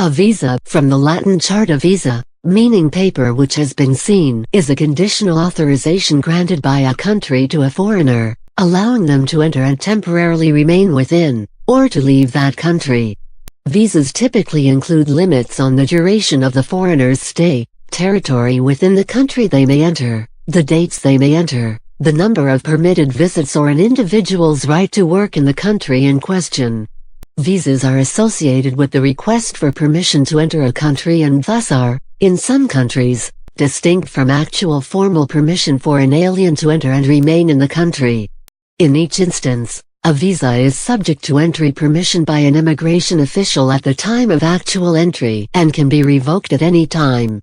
A visa, from the Latin charta visa, meaning paper which has been seen, is a conditional authorization granted by a country to a foreigner, allowing them to enter and temporarily remain within, or to leave that country. Visas typically include limits on the duration of the foreigner's stay, territory within the country they may enter, the dates they may enter, the number of permitted visits, or an individual's right to work in the country in question. Visas are associated with the request for permission to enter a country and thus are, in some countries, distinct from actual formal permission for an alien to enter and remain in the country. In each instance, a visa is subject to entry permission by an immigration official at the time of actual entry and can be revoked at any time.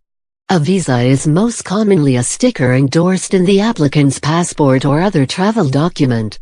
A visa is most commonly a sticker endorsed in the applicant's passport or other travel document.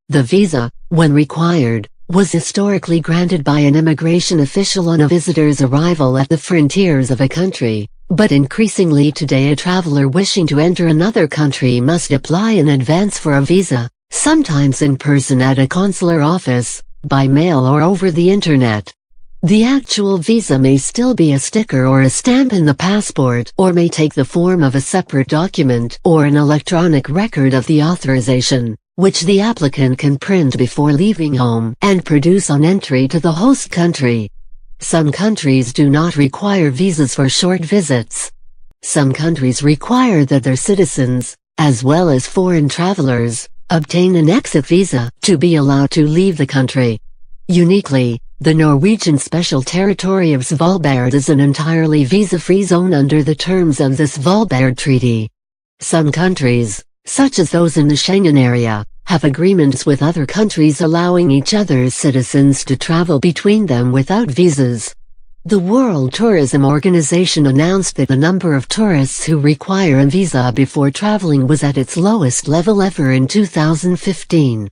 The visa, when required, was historically granted by an immigration official on a visitor's arrival at the frontiers of a country, but increasingly today a traveler wishing to enter another country must apply in advance for a visa, sometimes in person at a consular office, by mail or over the internet. The actual visa may still be a sticker or a stamp in the passport, or may take the form of a separate document or an electronic record of the authorization, which the applicant can print before leaving home and produce on entry to the host country. Some countries do not require visas for short visits. Some countries require that their citizens, as well as foreign travelers, obtain an exit visa to be allowed to leave the country. Uniquely, the Norwegian Special Territory of Svalbard is an entirely visa-free zone under the terms of the Svalbard Treaty. Some countries, such as those in the Schengen area, have agreements with other countries allowing each other's citizens to travel between them without visas. The World Tourism Organization announced that the number of tourists who require a visa before traveling was at its lowest level ever in 2015.